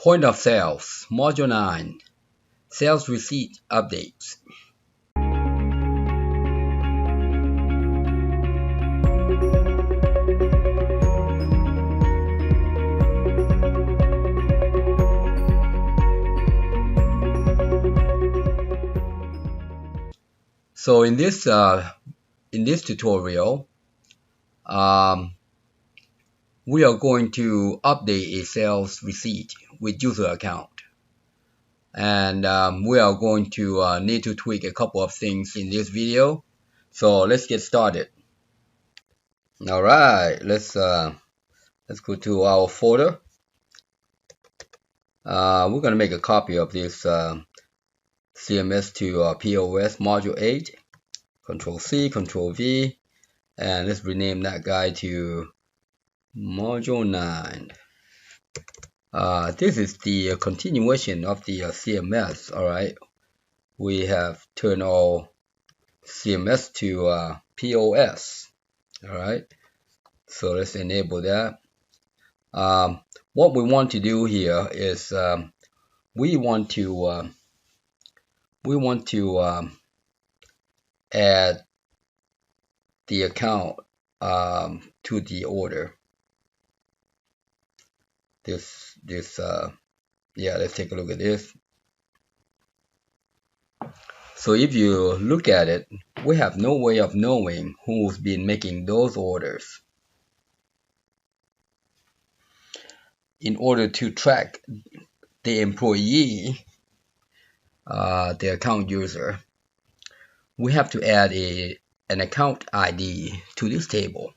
Point of sales, Module 9, Sales Receipt Updates. So in this tutorial, we are going to update a sales receipt with user account, and we are going to need to tweak a couple of things in this video. So let's get started. All right, let's go to our folder. We're going to make a copy of this CMS to POS module 8. Control C, Control V, and let's rename that guy to module 9. This is the continuation of the CMS. All right, we have turned all CMS to POS. All right, so let's enable that. What we want to do here is we want to add the account to the order. Let's take a look at this. So if you look at it, we have no way of knowing who's been making those orders. In order to track the employee, the account user, we have to add an account ID to this table.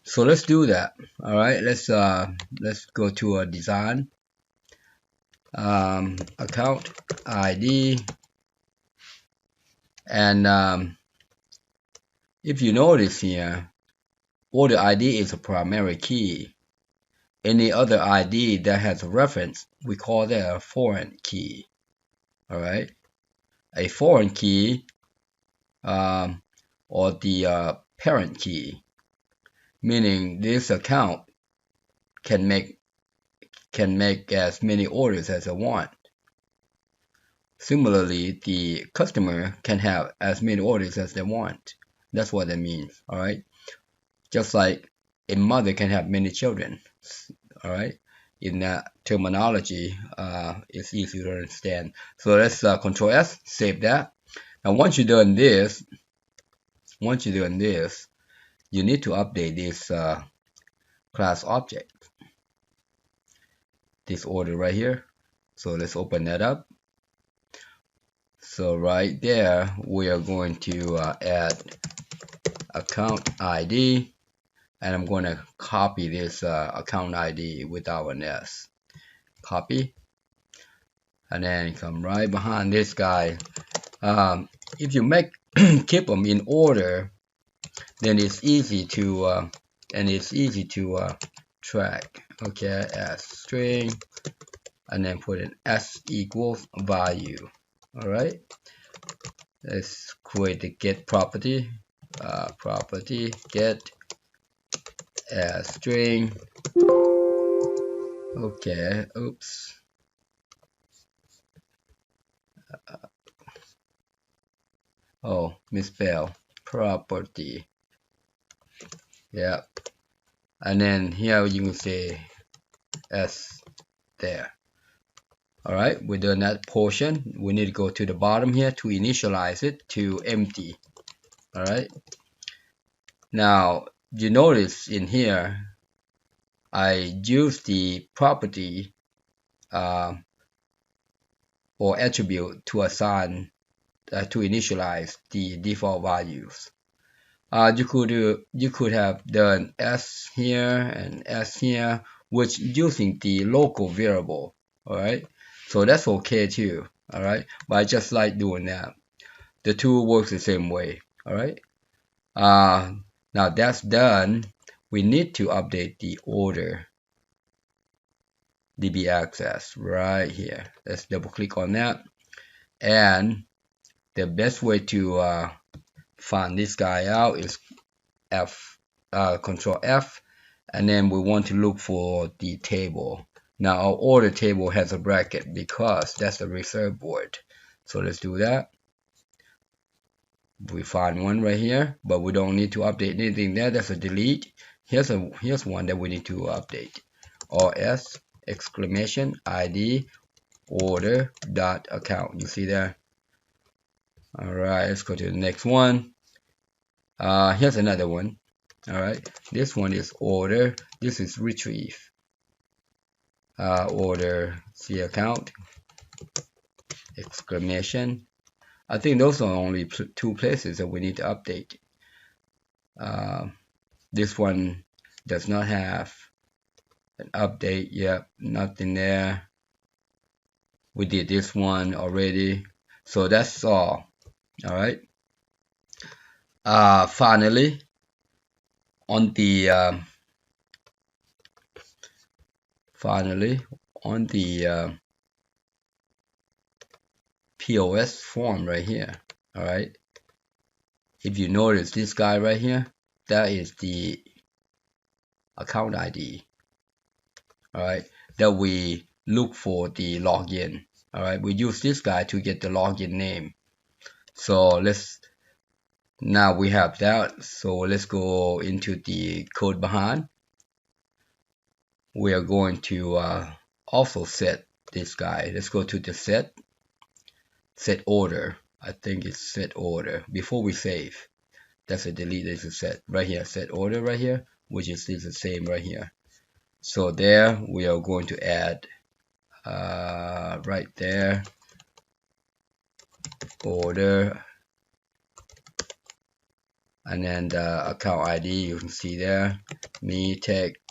So let's do that. All right, let's go to a design, account ID, and if you notice here, order ID is a primary key. Any other ID that has a reference, we call that a foreign key. All right, a foreign key or the parent key, meaning this account can make as many orders as it wants. Similarly, the customer can have as many orders as they want. That's what that means. All right, just like a mother can have many children. All right, in that terminology, it's easy to understand. So let's Control S, save that. Now once you're done this, you need to update this class object, this order right here. So let's open that up. So right there, we are going to add account ID, and I'm going to copy this account ID without an S. Copy, and then come right behind this guy. If you keep them in order, then it's easy to track. Okay, as string, and then put an S equals value. All right, let's create the get property. Property get as string. Okay, oops. Oh, misspell. Property. Yeah, and then here you can say S there. All right, we're done that portion. We need to go to the bottom here to initialize it to empty. All right, now you notice in here I use the property or attribute to assign to initialize the default values. You could have done S here and S here, which using the local variable. All right, so that's okay too. All right, but I just like doing that. The tool works the same way. All right, now that's done. We need to update the order DB access right here. Let's double click on that, and the best way to find this guy out is Control F, and then we want to look for the table. Now our order table has a bracket because that's the reserve board. So let's do that. We find one right here, but we don't need to update anything there. That's a delete. Here's one that we need to update. OS exclamation ID order dot account. You see there? All right, let's go to the next one. Here's another one. All right, this one is order. This is retrieve. Order see account exclamation. I think those are only two places that we need to update. This one does not have an update yet. Nothing there. We did this one already. So that's all. All right. Finally, on the POS form right here. All right. If you notice this guy right here, that is the account ID. All right. That we look for the login. All right. We use this guy to get the login name. So now we have that. So let's go into the code behind. We are going to also set this guy. Let's go to the set order. I think it's set order before we save. That's a delete. This is set right here. Set order right here, which is the same right here. So there we are going to add right there order, and then the account ID you can see there. Me text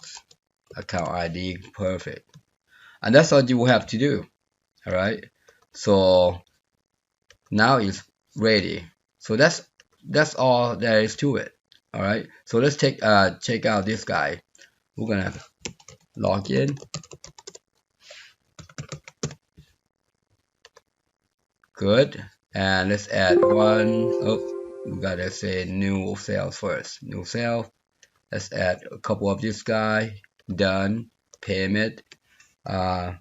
account ID, perfect. And that's all you will have to do. All right. So now it's ready. So that's all there is to it. All right. So let's check out this guy. We're gonna log in. Good. And let's add one. Oh, we gotta say new sales first. New sales. Let's add a couple of this guy. Done. Payment. How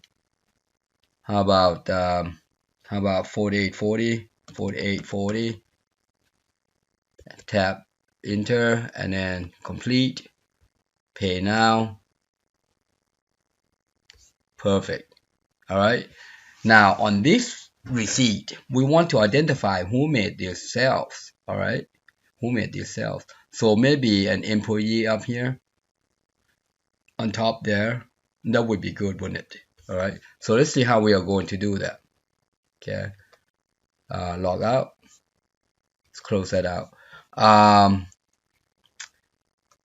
about 4840? 4840. Tap enter and then complete. Pay now. Perfect. All right. Now on this receipt, we want to identify who made these sales. All right. Who made these sales? So maybe an employee up here on top there. That would be good, wouldn't it? All right. So let's see how we are going to do that. Okay. Log out. Let's close that out.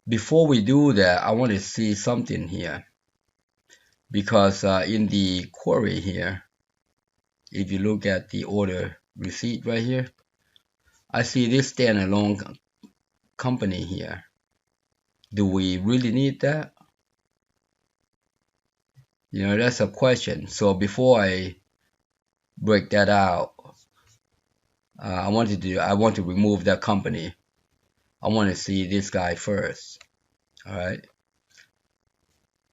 Before we do that, I want to see something here, because in the query here, if you look at the order receipt right here, I see this standalone company here. Do we really need that? You know, that's a question. So before I break that out, I want to remove that company. I want to see this guy first. All right.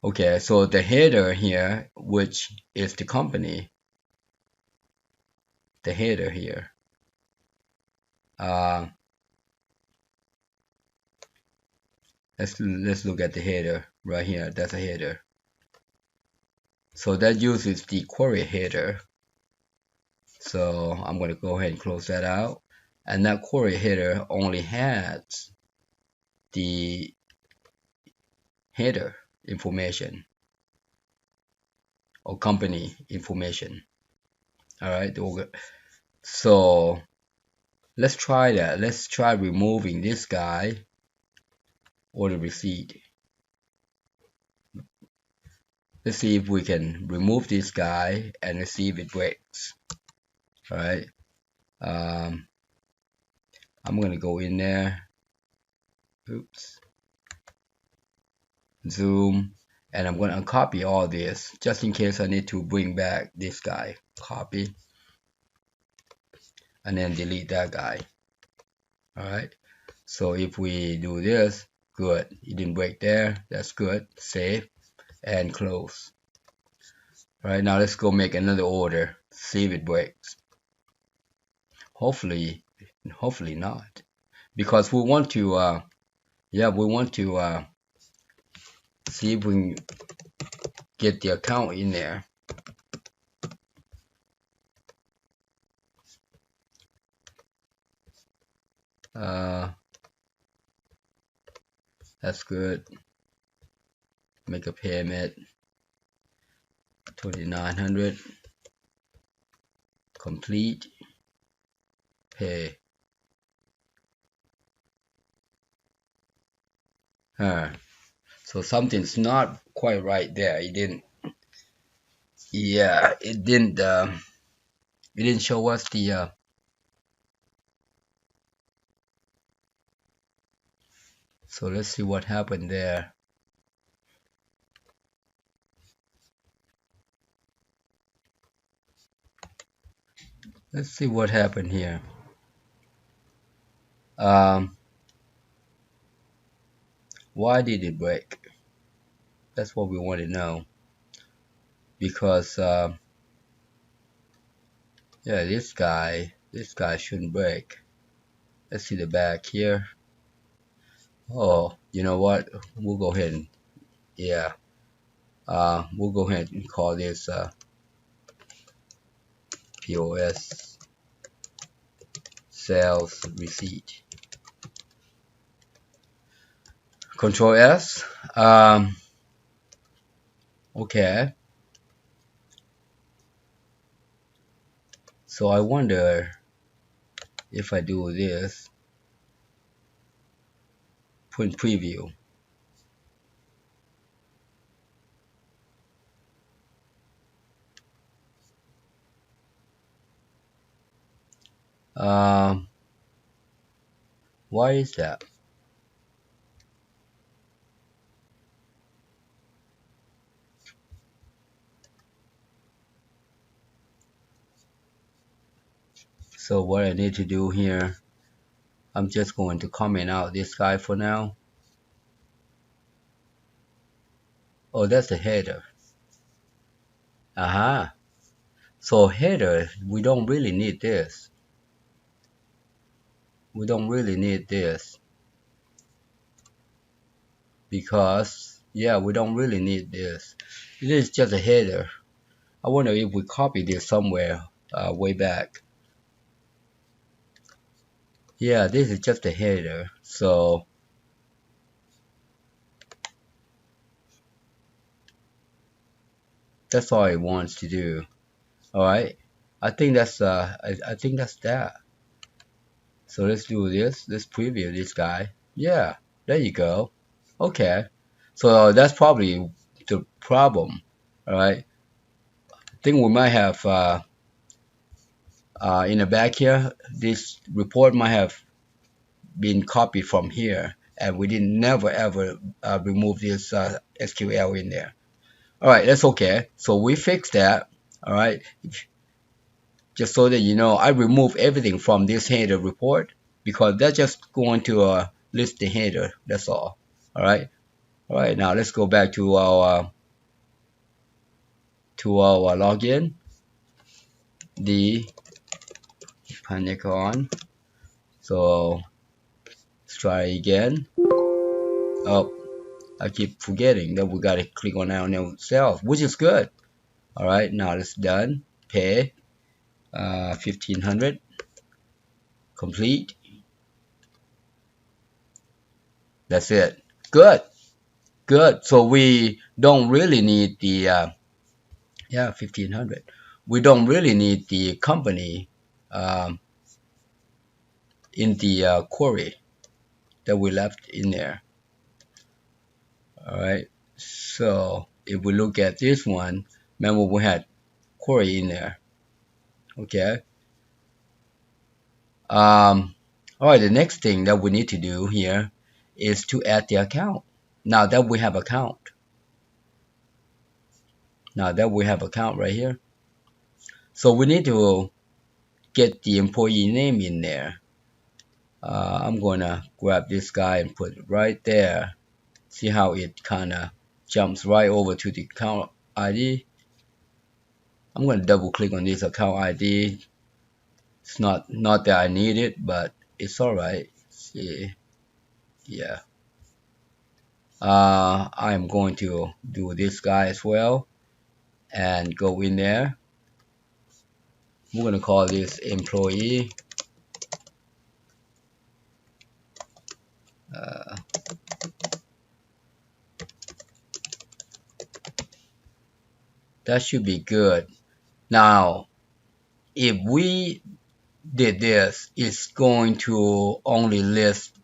Okay, so the header here, which is the company, the header here. Let's look at the header right here. That's a header. So that uses the query header. So I'm going to go ahead and close that out. And that query header only has the header information or company information. All right. So let's try that. Let's try removing this guy or the receipt. Let's see if we can remove this guy and let's see if it breaks. All right. I'm going to go in there. Oops. Zoom. And I'm going to copy all this just in case I need to bring back this guy. Copy. And then delete that guy. All right. So if we do this, good. It didn't break there. That's good. Save and close. All right, now let's go make another order. See if it works. Hopefully not, because we want to we want to see if we can get the account in there. That's good. Make a payment. 2,900. Complete. Pay. So something's not quite right there. It didn't. Yeah, it didn't. It didn't show us the. So let's see what happened there. Let's see what happened here. Why did it break? That's what we want to know. Because yeah, this guy shouldn't break. Let's see the back here. Oh, you know what? We'll go ahead and we'll go ahead and call this POS sales receipt. Control S. Okay. So I wonder if I do this, put in preview. Why is that? So what I need to do here, I'm just going to comment out this guy for now. Oh, that's the header. Aha. So header, we don't really need this. We don't really need this. Because, yeah, we don't really need this. It is just a header. I wonder if we copy this somewhere way back. Yeah, this is just a header. So that's all it wants to do. All right. I think that's I think that's that. So let's do this. Let's preview this guy. Yeah, there you go. Okay. So that's probably the problem. All right. I think we might have in the back here, this report might have been copied from here, and we didn't never ever remove this SQL in there. All right, that's okay. So we fixed that. All right, just so that you know, I remove everything from this header report because that's just going to list the header. That's all. All right. All right. Now let's go back to our login. The panic on. So let's try again. Oh, I keep forgetting that we gotta click on our new cells, which is good. All right, now it's done. Pay 1,500. Complete. That's it. Good. Good. So we don't really need the 1,500. We don't really need the company in the query that we left in there. All right. So if we look at this one, remember we had query in there. Okay. All right. The next thing that we need to do here is to add the account. Now that we have account. Now that we have account right here. So we need to get the employee name in there. I'm gonna grab this guy and put it right there. See how it kind of jumps right over to the account ID. I'm going to double click on this account ID. It's not that I need it, but it's alright. See, yeah. I'm going to do this guy as well and go in there. We're going to call this employee. That should be good. Now, if we did this, it's going to only list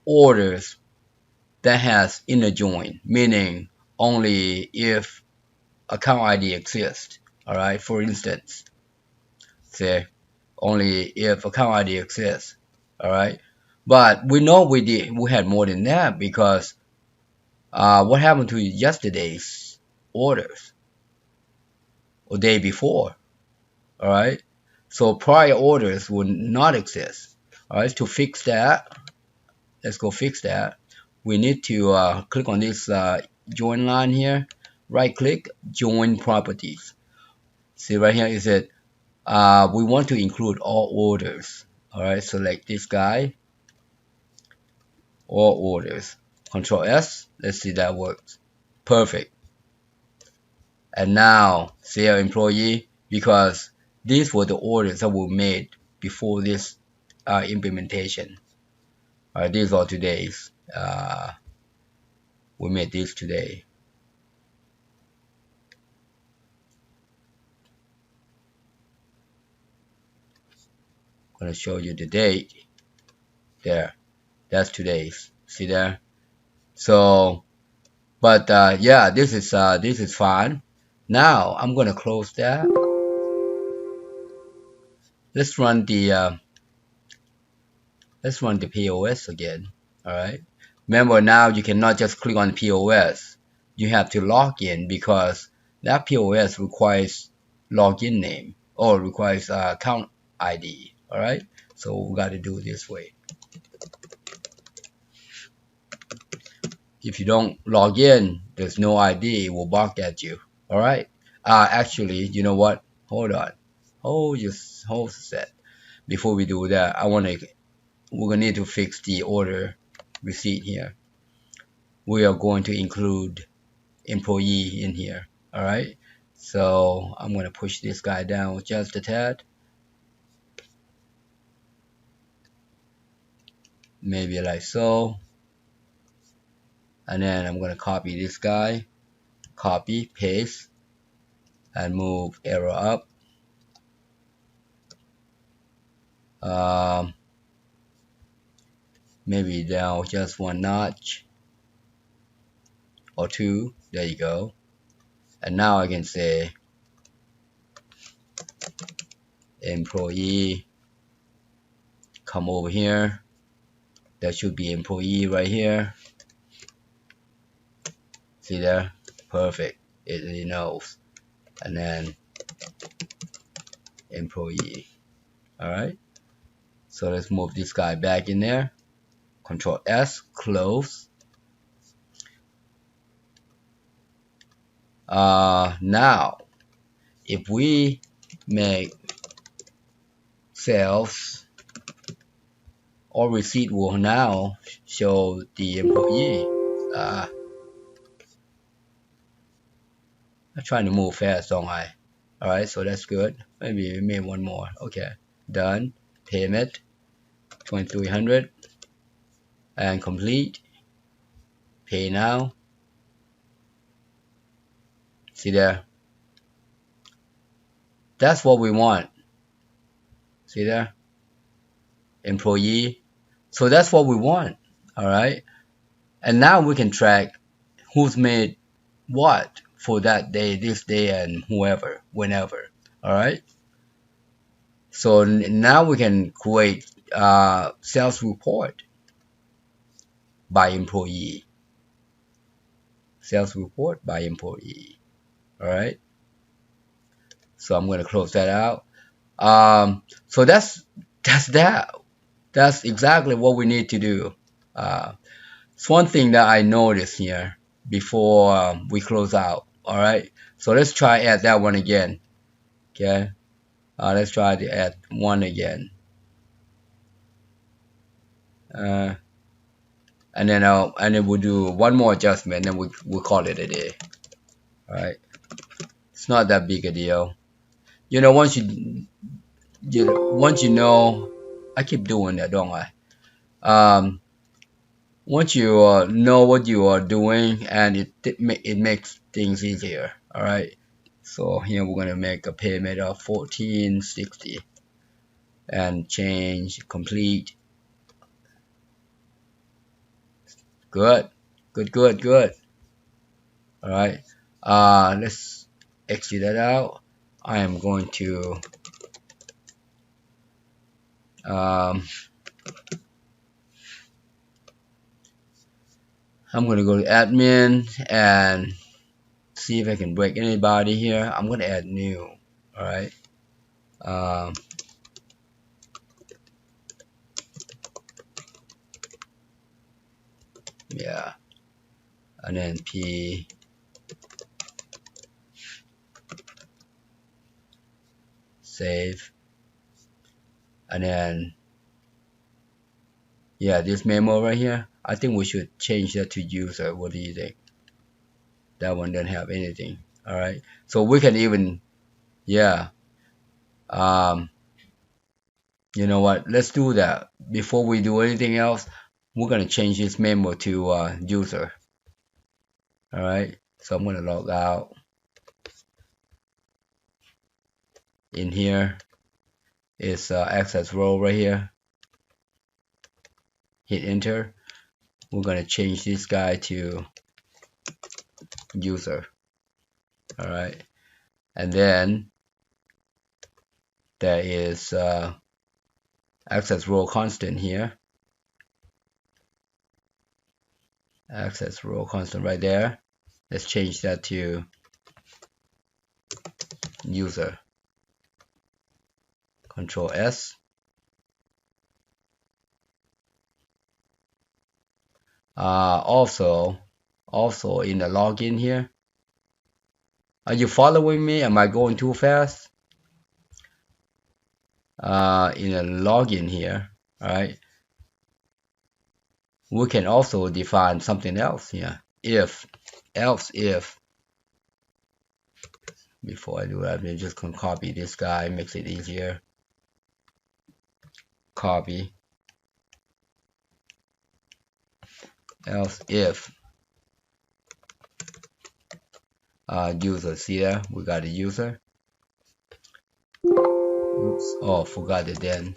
orders that has inner join, meaning only if account ID exists. All right, for instance, say only if account ID exists. All right, but we know we had more than that because what happened to yesterday's orders or day before? All right, so prior orders would not exist. All right, to fix that, let's go fix that. We need to click on this join line here, right click, join properties. See right here, is it we want to include all orders. All right, select this guy, all orders, Control S. Let's see that works. Perfect. And now sell employee, because these were the orders that were made before this implementation. All right, these are today's. We made this today. I'm gonna show you the date. There, that's today's. See there? So, but yeah, this is fine. Now I'm gonna close that. Let's run the POS again. All right. Remember, now you cannot just click on POS. You have to log in, because that POS requires login name or requires account ID. All right. So we got to do it this way. If you don't log in, there's no ID. It will bark at you. All right. Actually, you know what? Hold on. Hold a sec. Before we do that, we're gonna need to fix the order receipt here. We are going to include employee in here. All right. So I'm gonna push this guy down just a tad. Maybe like so. And then I'm gonna copy this guy, copy, paste, and move arrow up. Maybe down just one notch or two. There you go. And now I can say employee, come over here. That should be employee right here. See there? Perfect. It knows. And then employee. Alright. So let's move this guy back in there. Control S, close. Now, if we make sales, or receipt will now show the employee. I'm trying to move fast, don't I? Alright, so that's good. Maybe we made one more. Okay, done. Payment 2300 and complete. Pay now. See there? That's what we want. See there? Employee. So that's what we want. Alright. And now we can track who's made what for that day, this day, and whoever, whenever. Alright. So now we can create sales report by employee. Sales report by employee. Alright. So I'm going to close that out. So that's that. That's exactly what we need to do. It's one thing that I noticed here before we close out. Alright. So let's try add that one again. Okay, let's try to add 1 again. And then we'll do one more adjustment, and we'll call it a day. All right, it's not that big a deal. You know, once you know, I keep doing that, don't I? Once you know what you are doing, and it makes things easier. All right. So here we're gonna make a payment of 1460 and change complete. Good. All right. Let's exit that out. I am going to I'm gonna go to admin and see if I can break anybody here. I'm gonna add new. All right. Yeah. And then P save, and then yeah, this memo right here, I think we should change that to user. What do you think? That one doesn't have anything. All right, so we can even, yeah, you know what, let's do that. Before we do anything else, we're gonna change this memo to user. All right, so I'm gonna log out. In here is access role right here. Hit enter. We're gonna change this guy to user. All right, and then there is access role constant here. Access role constant right there. Let's change that to user. Control S. Also in the login here. Are you following me? Am I going too fast? In the login here, all right, we can also define something else here. Else if. Before I do that, I'm just gonna copy this guy, makes it easier. Copy. Else if user. See there, we got a user. Oops. Oh, forgot it then.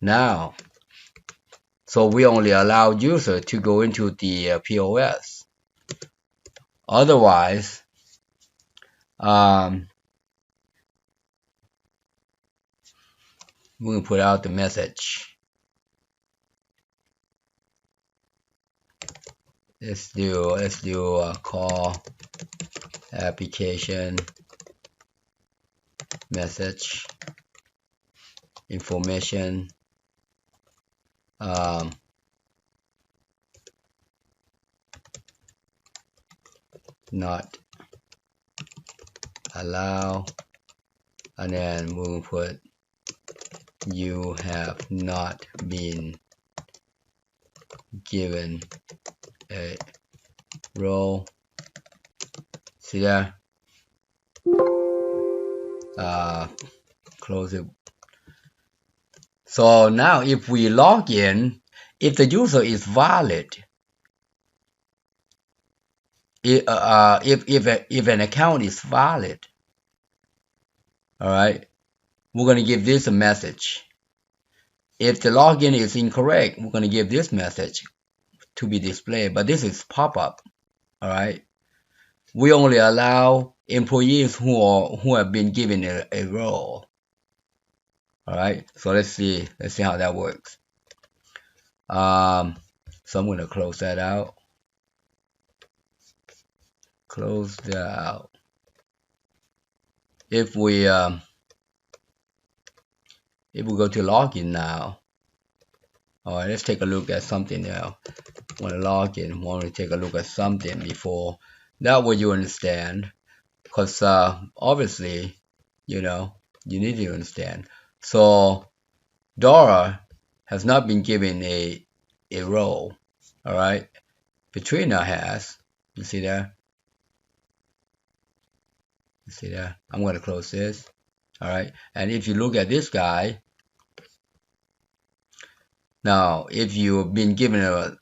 Now, so we only allow user to go into the POS. Otherwise, we can put out the message. Let's do a call application message information not allow, and then we'll put you have not been given a role. See there? Close it. So now if we log in, if the user is valid, if an account is valid, all right, we're going to give this a message. If the login is incorrect, we're going to give this message to be displayed, but this is pop-up. All right, we only allow employees who have been given a role. All right, so let's see how that works. So I'm going to close that out. Close that out. If we go to login now, all right, let's take a look at something now. Want to log in? Want to take a look at something before that way you understand. because obviously, you need to understand. So Dora has not been given a role. All right, Petrina has. You see there? You see there? I'm going to close this. All right, and if you look at this guy, now if you've been given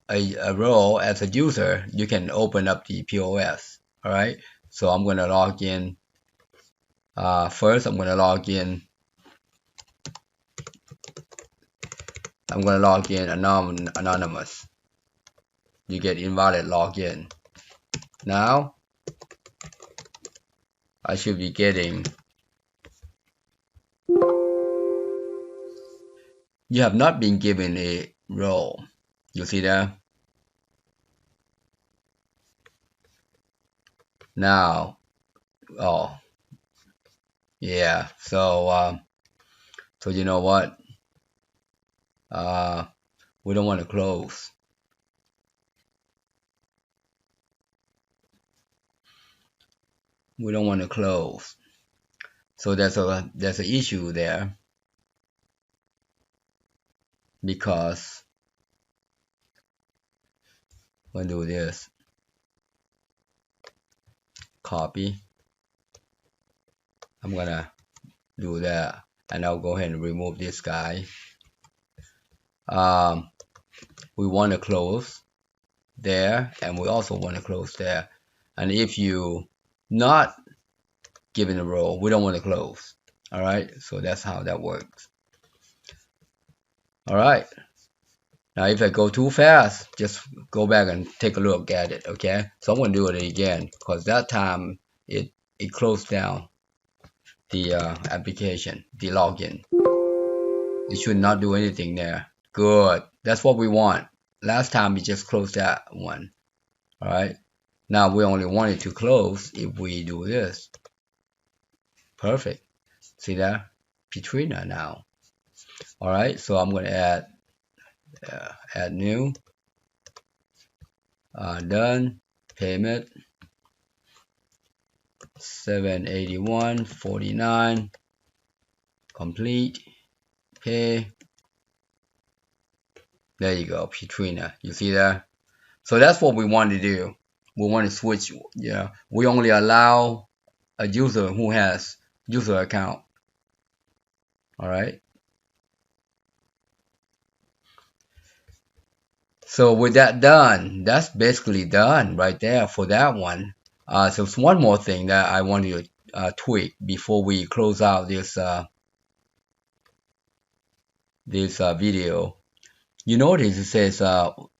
a role as a user, you can open up the POS. All right, so I'm going to log in. First, I'm going to log in. I'm going to log in anonymous. You get invalid login. Now, I should be getting. You have not been given a role. You see that? Now, oh, yeah. So you know what? We don't want to close. We don't want to close. So there's an issue there, because we'll do this. Copy. I'm gonna do that, and I'll go ahead and remove this guy. We want to close there, and we also want to close there. And if you not given a role, we don't want to close. All right, so that's how that works. All right, now if I go too fast, just go back and take a look at it. Okay, so I'm going to do it again, because that time it closed down the application, the login. It should not do anything there. Good, that's what we want. Last time it just closed that one. All right, now we only want it to close if we do this. Perfect. See that? Petrina now. All right, so I'm going to add new. Done. Payment. 781.49. Complete. Pay. There you go, Petrina. You see that? So that's what we want to do. We want to switch. Yeah, we only allow a user who has user account. All right. So with that done, that's basically done right there for that one. So it's one more thing that I want to tweak before we close out this video. You notice it says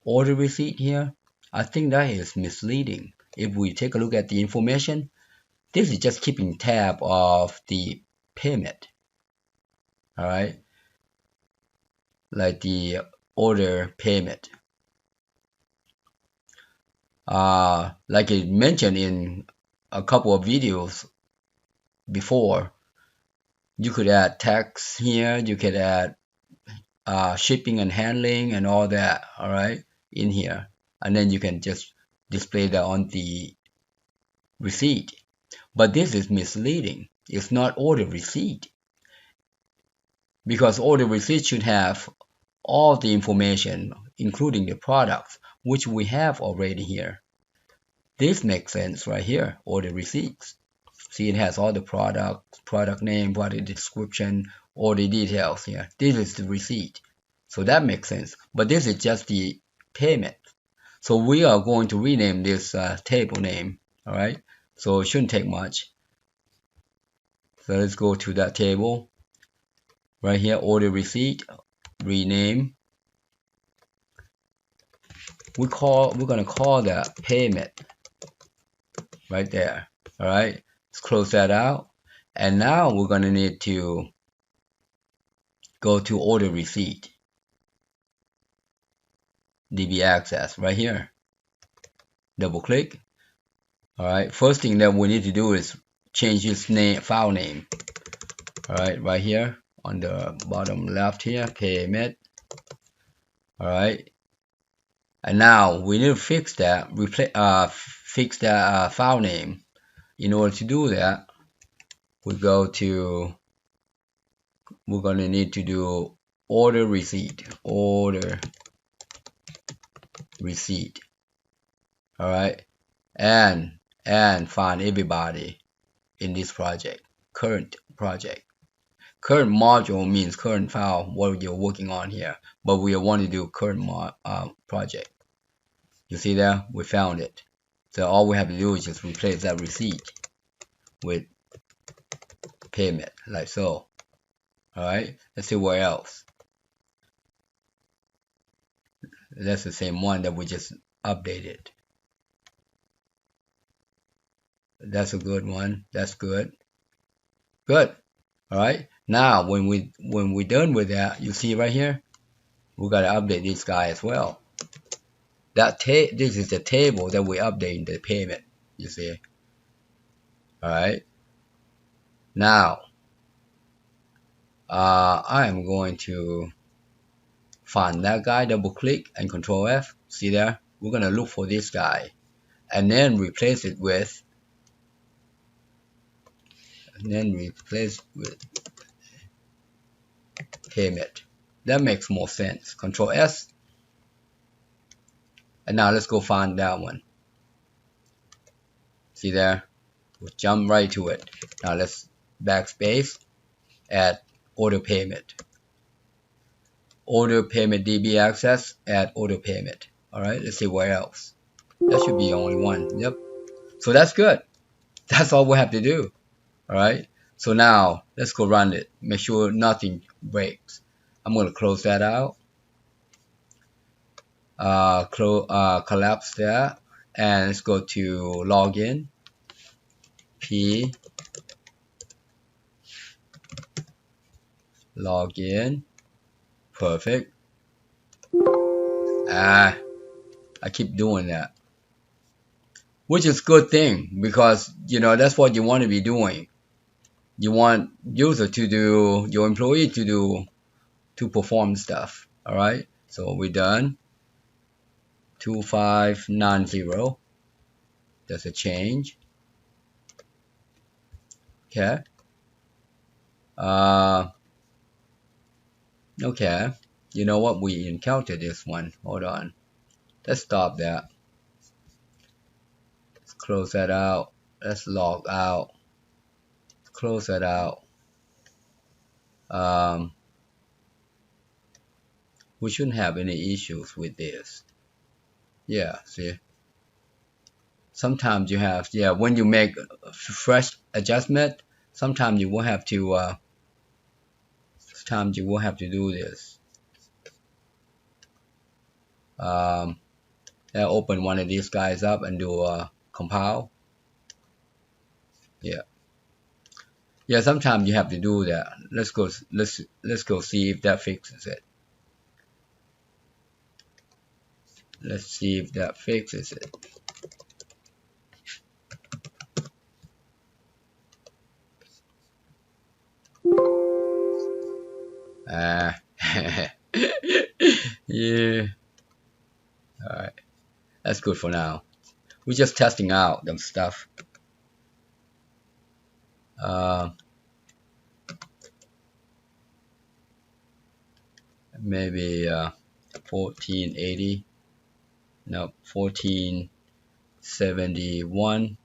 order receipt here. I think that is misleading. If we take a look at the information, this is just keeping tab of the payment. All right, like the order payment. Like it mentioned in a couple of videos before, you could add tax here, you could add shipping and handling and all that, all right, in here, and then you can just display that on the receipt. But this is misleading. It's not order receipt, because order receipt should have all the information, including the products, which we have already here. This makes sense right here, order receipts. See, it has all the product name, product description, all the details here. This is the receipt. So that makes sense. But this is just the payment. So we are going to rename this table name. All right. So it shouldn't take much. So let's go to that table. Right here, order receipt, rename. We're gonna call that payment. Right there. All right. Let's close that out. And now we're gonna need to go to order receipt. DB access right here. Double click. All right. First thing that we need to do is change this name, file name. All right here on the bottom left here, payment. All right. And now we need to fix that, fix that file name. In order to do that, we're going to need to do order receipt. Order receipt. All right, and find everybody in this project. Current project. Current module means current file, what you're working on here, but we want to do current project. You see there, we found it. So all we have to do is just replace that receipt with payment, like so. All right, let's see where else. That's the same one that we just updated. That's a good one. That's good. Good. All right. Now, when we're done with that, you see right here, we gotta update this guy as well. This is the table that we update the payment. You see. All right. Now, I am going to find that guy. Double click and Control F. See there? We're gonna look for this guy, and then replace it with. Payment. That makes more sense. Control S. And now let's go find that one. See there? We'll jump right to it. Now let's backspace. Add order payment. Order payment DB access. Add order payment. Alright, let's see where else. That should be only one. Yep. So that's good. That's all we have to do. Alright. So now let's go run it. Make sure nothing breaks. I'm going to close that out. Collapse that. And let's go to login. Login. Perfect. I keep doing that, which is a good thing, because that's what you want to be doing. You want user to do, your employee to perform stuff. All right, so we're done. 2590. That's a change. Okay. Okay. You know what? We encountered this one. Hold on. Let's stop that. Let's close that out. Let's log out. Close that out. We shouldn't have any issues with this. Yeah, see. Sometimes you have, when you make a fresh adjustment, sometimes you will have to do this. I'll open one of these guys up and do a compile. Yeah, sometimes you have to do that. Let's go see if that fixes it. Let's see if that fixes it. Yeah. Alright. That's good for now. We're just testing out them stuff. Maybe 1480. No, 1471.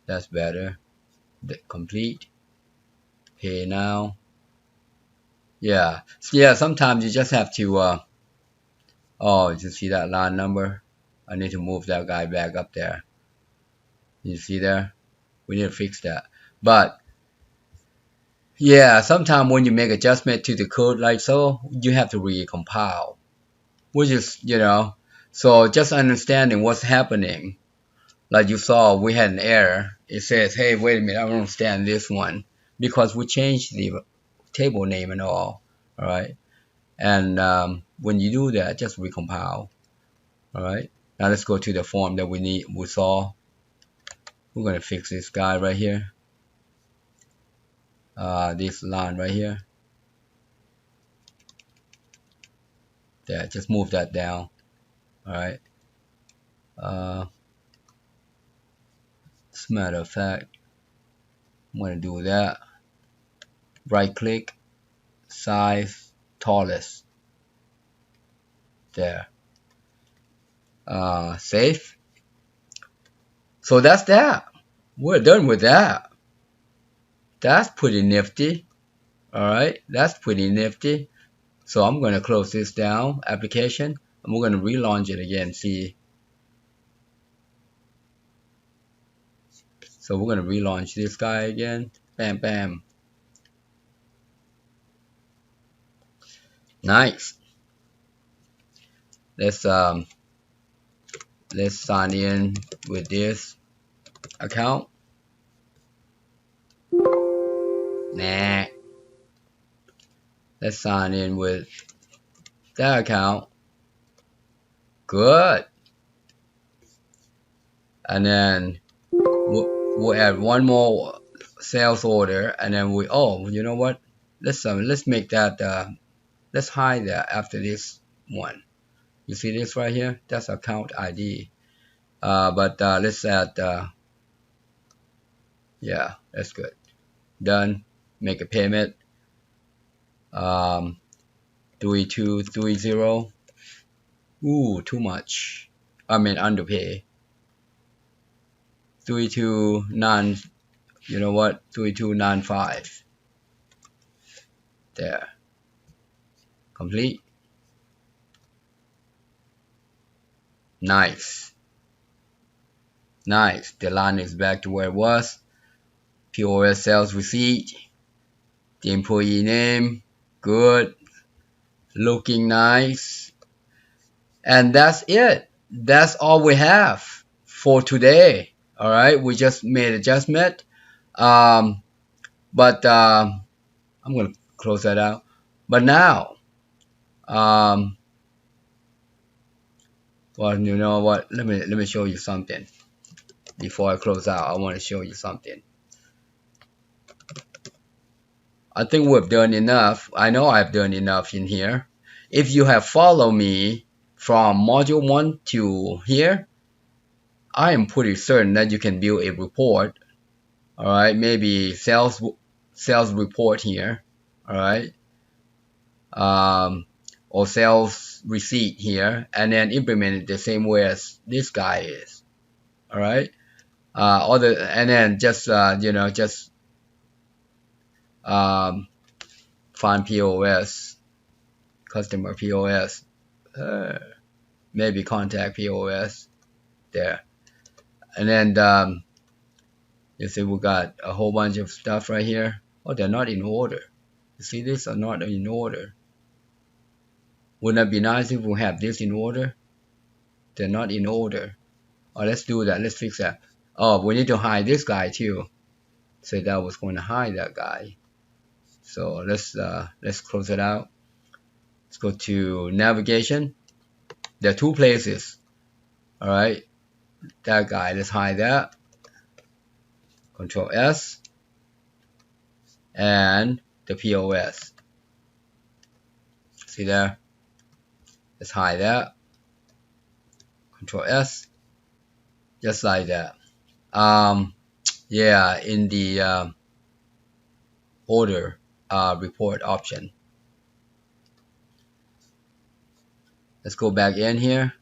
That's better. Complete. Pay now. Yeah. Sometimes you just have to. Oh, you see that line number? I need to move that guy back up there. You see there? We need to fix that. But yeah, sometimes when you make adjustment to the code like so, you have to recompile, which is, so just understanding what's happening. Like you saw, we had an error. It says, hey, wait a minute, I don't understand this one, because we changed the table name and all right? And when you do that, just recompile. All right. Now let's go to the form that we saw. We're going to fix this guy right here. This line right here. Yeah, just move that down. All right. As a matter of fact, I'm going to do that. Right click, size, tallest. There. Save. So that's that. We're done with that. That's pretty nifty. Alright, that's pretty nifty. So I'm going to close this down, application, and we're going to relaunch it again. See. So we're going to relaunch this guy again. Bam, bam. Nice. Let's sign in with this account. Nah. Let's sign in with that account. Good. And then we'll add one more sales order, and then you know what? Let's make that let's hide that after this one. You see this right here? That's account ID. But let's add yeah, that's good. Done. Make a payment. 3230. Ooh, too much. I mean underpay. 329. You know what? 3295. There. Complete. Nice. Nice. The line is back to where it was. POS sales receipt. The employee name. Good. Looking nice. And that's it. That's all we have for today. All right. We just made adjustment. I'm going to close that out. But now, well, you know what? Let me show you something. Before I close out, I want to show you something. I think we've done enough. I know I've done enough in here. If you have followed me from module 1 to here, I am pretty certain that you can build a report. All right, maybe sales report here. All right, or sales receipt here, and then implement it the same way as this guy is. All right, and then just find POS, customer POS, maybe contact POS there, and then you see we got a whole bunch of stuff right here. Oh, they're not in order. You see, these are not in order. Wouldn't it be nice if we have this in order? They're not in order. Oh, let's do that. Let's fix that. Oh, we need to hide this guy too. So that was going to hide that guy. So let's close it out. Let's go to navigation. There are two places. All right, that guy. Let's hide that. Control S and the POS. See there? Let's hide that. Control S. Just like that. Yeah, in the order report option. Let's go back in here.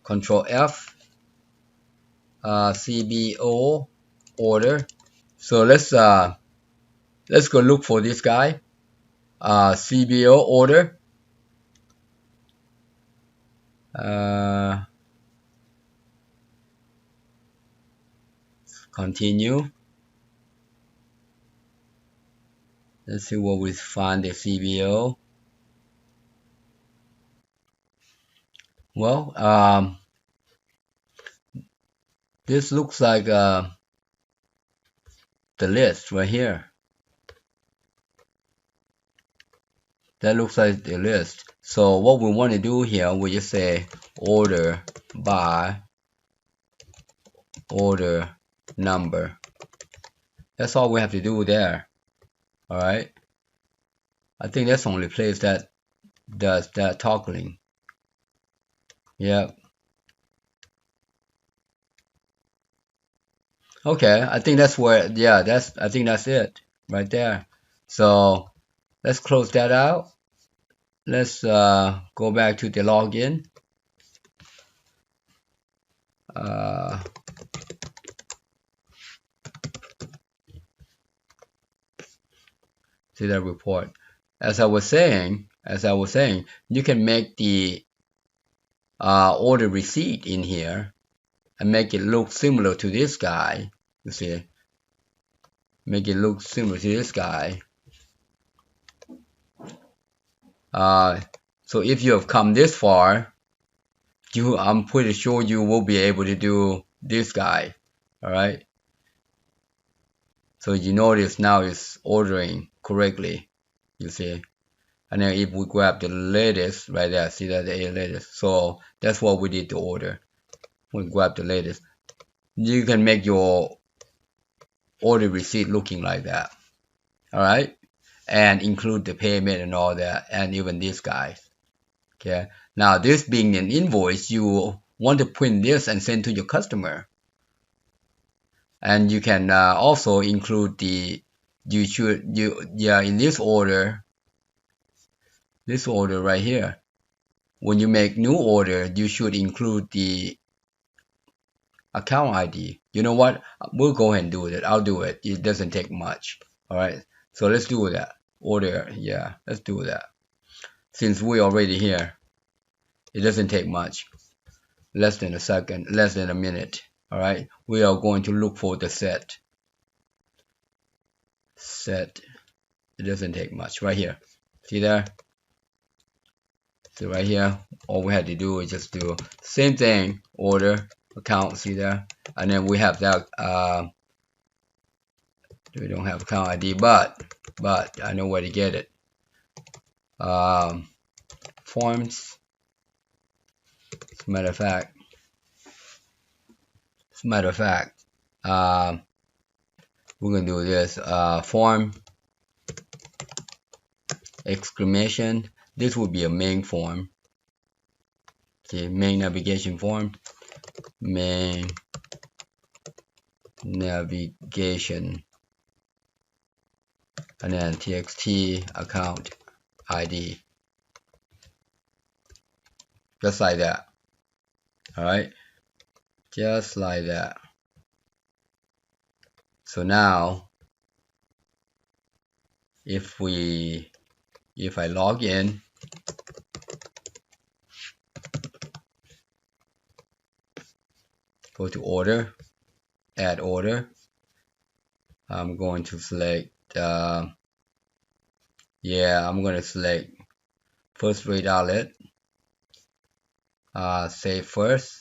Control F. CBO order. So let's go look for this guy. CBO order. Continue. Let's see what we find the CBO. Well, this looks like the list right here. That looks like the list. So what we want to do here, we just say order by order number. That's all we have to do there. All right. I think that's the only place that does that toggling. Yep. Okay, I think that's where, yeah, I think that's it right there. So let's close that out. Let's go back to the login. Uh, See that report. As I was saying, you can make the order receipt in here and make it look similar to this guy. You see, make it look similar to this guy. So if you have come this far, I'm pretty sure you will be able to do this guy. All right. So you notice now it's ordering correctly. You see. And then if we grab the latest right there, see that the latest. So that's what we did to order. We grab the latest. You can make your order receipt looking like that. All right, and include the payment and all that, and even these guys. Okay. Now this being an invoice, you want to print this and send to your customer. And you can also include the in this order right here. When you make new order, you should include the account ID. You know what? We'll go ahead and do it. I'll do it. It doesn't take much. All right. So let's do that. Order. Yeah, let's do that. Since we're already here, it doesn't take much. Less than a second, less than a minute. All right. We are going to look for the set. Set. It doesn't take much. Right here. See there? So right here, all we had to do is just do same thing. Order. Account. See there? And then we have that. We don't have account ID, but I know where to get it. Forms. As a matter of fact, we're gonna do this. Form exclamation. This would be a main form. Okay, main navigation form. Main navigation. And then txt account ID. Just like that. Alright. Just like that. So now if I log in, go to order, add order. I'm going to select I'm going to select first rate outlet. Save first.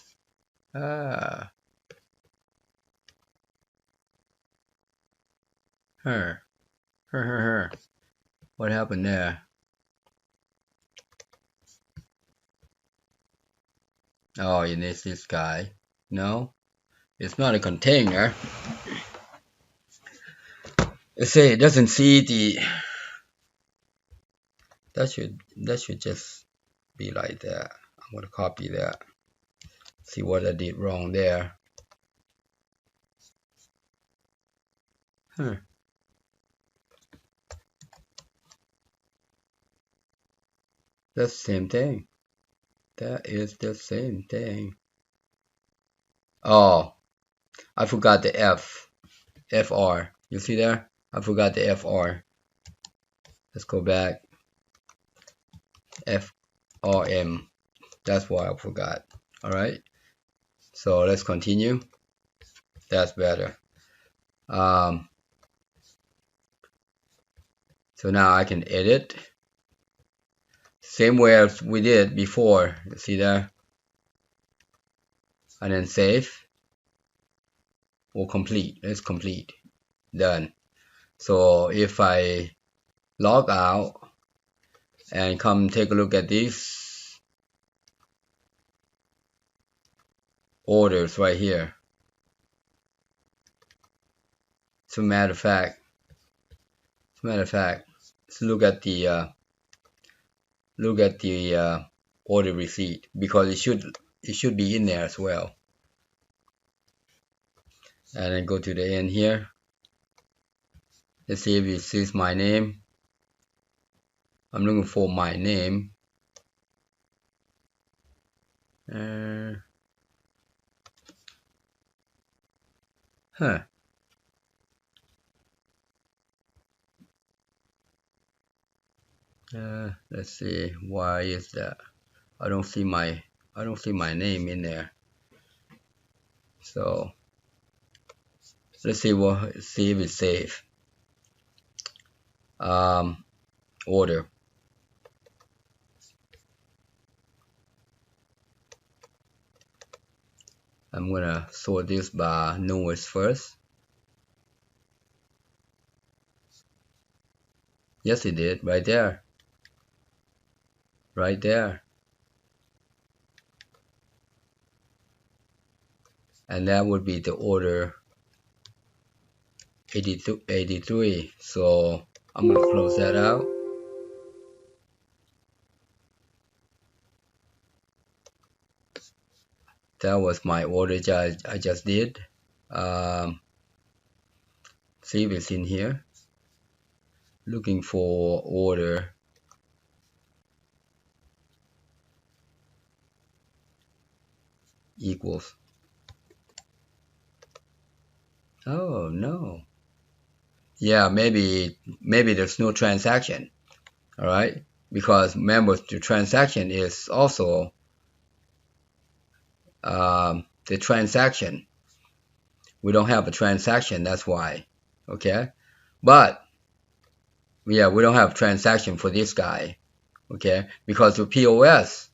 What happened there? Oh, it is this guy. No, it's not a container. It doesn't see the. That should just be like that. I'm gonna copy that. See what I did wrong there. That's the same thing. That is the same thing. Oh, I forgot the FR. You see there? I forgot the FR. Let's go back. FRM. That's why I forgot. Alright. So let's continue. That's better. So now I can edit. Same way as we did before. See there? And then save. Or complete. Let's complete. Done. So if I log out and come take a look at these orders right here. As a matter of fact, let's look at the order receipt, because it should be in there as well. and then go to the end here. Let's see if it sees my name. I'm looking for my name. Let's see, why is that? I don't see my name in there. So let's see if it's safe. Order. I'm gonna sort this by newest first. Yes, it did, right there. Right there. And that would be the order 83. So I'm gonna close that out. That was my order I just did. See if it's in here. Looking for order equals. Oh no. Yeah, maybe there's no transaction. All right, because remember the transaction is also the transaction. We don't have a transaction, that's why. Okay, but yeah, we don't have transaction for this guy. Okay, because the POS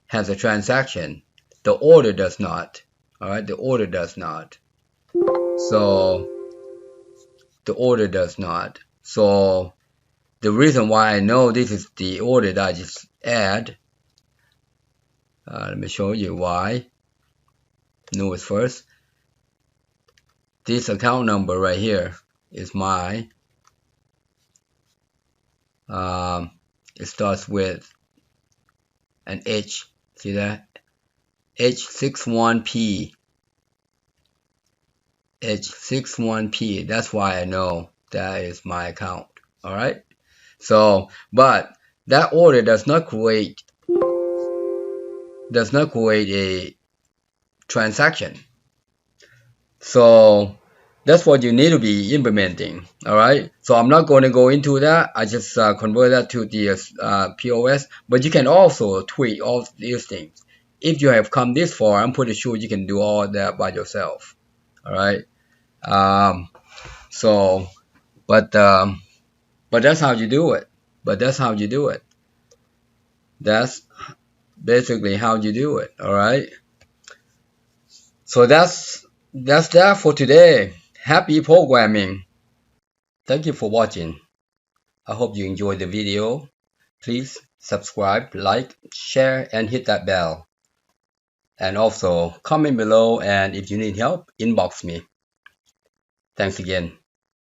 has a transaction, the order does not. All right, the order does not. So the order does not. So the reason why I know this is the order that I just add. Let me show you why. Newest first. This account number right here is my. It starts with an H. See that? H61P. H61P. That's why I know that is my account. All right. So, but that order does not create a transaction. So that's what you need to be implementing. All right. So I'm not going to go into that. I just convert that to the POS. But you can also tweak all these things. If you have come this far, I'm pretty sure you can do all that by yourself. All right. So, but that's how you do it. That's basically how you do it. All right. So that's that for today. Happy programming. Thank you for watching. I hope you enjoyed the video. Please subscribe, like, share, and hit that bell. And also comment below, and if you need help, inbox me. Thanks again.